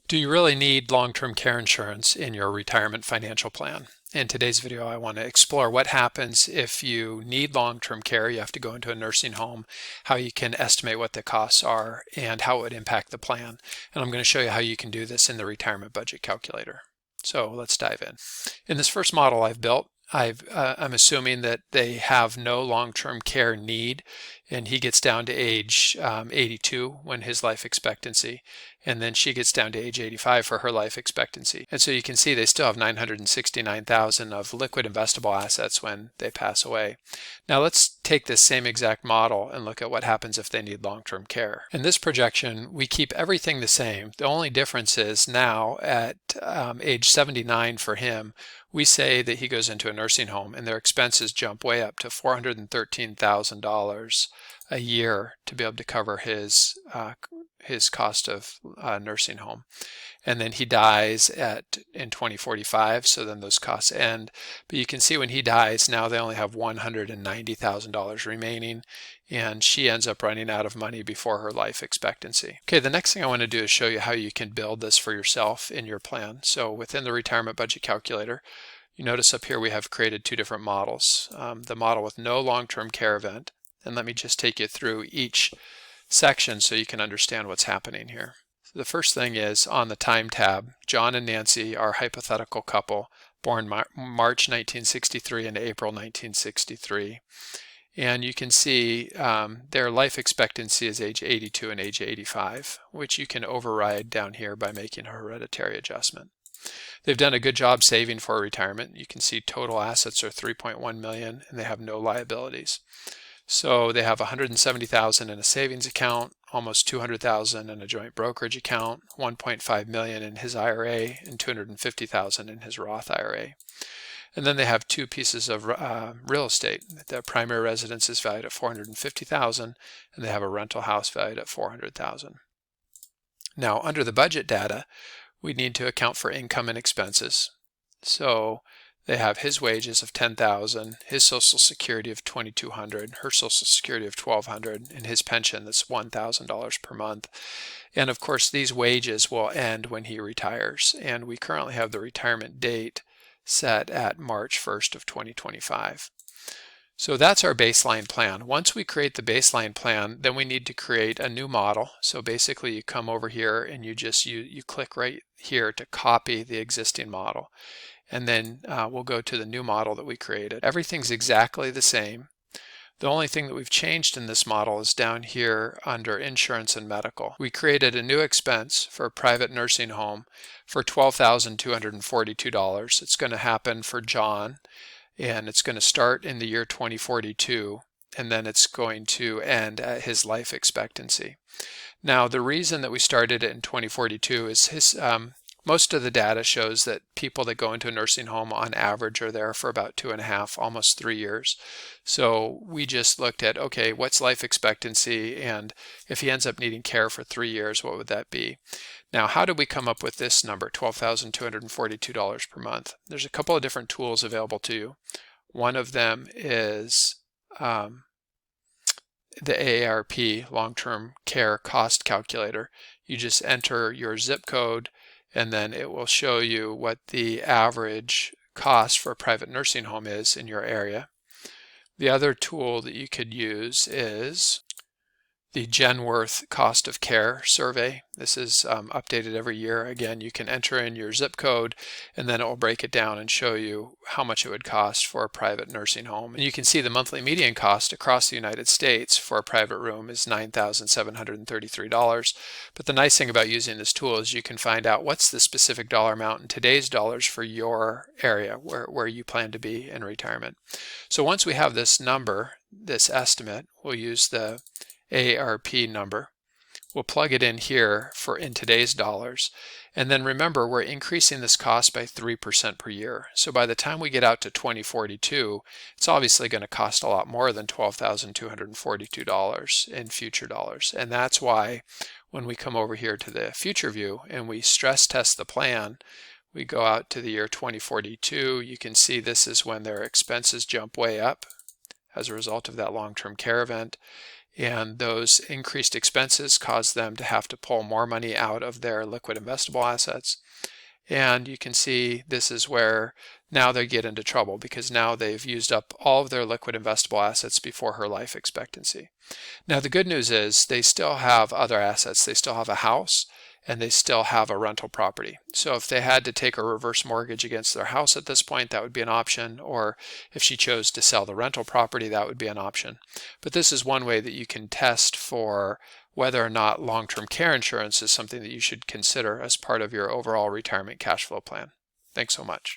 Do you really need long-term care insurance in your retirement financial plan? In today's video, I want to explore what happens if you need long-term care, you have to go into a nursing home, how you can estimate what the costs are, and how it would impact the plan. And I'm going to show you how you can do this in the retirement budget calculator. So let's dive in. In this first model I've built, I'm assuming that they have no long-term care need, and he gets down to age 82 when his life expectancy, and then she gets down to age 85 for her life expectancy. And so you can see they still have 969,000 of liquid investable assets when they pass away. Now let's take this same exact model and look at what happens if they need long-term care. In this projection, we keep everything the same. The only difference is now at age 79 for him, we say that he goes into a nursing home and their expenses jump way up to $413,000 a year to be able to cover his cost of nursing home. And then he dies in 2045, so then those costs end. But you can see when he dies, now they only have $190,000 remaining, and she ends up running out of money before her life expectancy. Okay, the next thing I want to do is show you how you can build this for yourself in your plan. So within the retirement budget calculator, you notice up here we have created two different models. The model with no long-term care event, and let me just take you through each section so you can understand what's happening here. So the first thing is on the time tab, John and Nancy are a hypothetical couple born March 1963 and April 1963. And you can see their life expectancy is age 82 and age 85, which you can override down here by making a hereditary adjustment. They've done a good job saving for retirement. You can see total assets are $3.1 million and they have no liabilities. So they have $170,000 in a savings account, almost $200,000 in a joint brokerage account, $1.5 million in his IRA, and $250,000 in his Roth IRA. And then they have two pieces of real estate. Their primary residence is valued at $450,000, and they have a rental house valued at $400,000. Now, under the budget data, we need to account for income and expenses. So they have his wages of $10,000, his Social Security of $2,200, her Social Security of $1,200, and his pension that's $1,000 per month. And of course, these wages will end when he retires. And we currently have the retirement date set at March 1st of 2025. So that's our baseline plan. Once we create the baseline plan, then we need to create a new model. So basically you come over here and you click right here to copy the existing model. And then we'll go to the new model that we created. Everything's exactly the same. The only thing that we've changed in this model is down here under insurance and medical. We created a new expense for a private nursing home for $12,242. It's going to happen for John, and it's going to start in the year 2042, and then it's going to end at his life expectancy. Now, the reason that we started it in 2042 is most of the data shows that people that go into a nursing home on average are there for about 2.5, almost 3 years. So we just looked at, okay, what's life expectancy? And if he ends up needing care for 3 years, what would that be? Now, how did we come up with this number, $12,242 per month? There's a couple of different tools available to you. One of them is the AARP Long-Term Care Cost Calculator. You just enter your zip code, and then it will show you what the average cost for a private nursing home is in your area. The other tool that you could use is the Genworth Cost of Care Survey. This is updated every year. Again, you can enter in your zip code, and then it will break it down and show you how much it would cost for a private nursing home. And you can see the monthly median cost across the United States for a private room is $9,733. But the nice thing about using this tool is you can find out what's the specific dollar amount in today's dollars for your area where you plan to be in retirement. So once we have this number, this estimate, we'll use the AARP number. We'll plug it in here in today's dollars. And then remember, we're increasing this cost by 3% per year. So by the time we get out to 2042, it's obviously going to cost a lot more than $12,242 in future dollars. And that's why when we come over here to the future view and we stress test the plan, we go out to the year 2042. You can see this is when their expenses jump way up as a result of that long-term care event. and those increased expenses cause them to have to pull more money out of their liquid investable assets. And you can see this is where now they get into trouble, because now they've used up all of their liquid investable assets before her life expectancy. Now the good news is they still have other assets. They still have a house and they still have a rental property. So if they had to take a reverse mortgage against their house at this point, that would be an option. Or if she chose to sell the rental property, that would be an option. But this is one way that you can test for whether or not long-term care insurance is something that you should consider as part of your overall retirement cash flow plan. Thanks so much.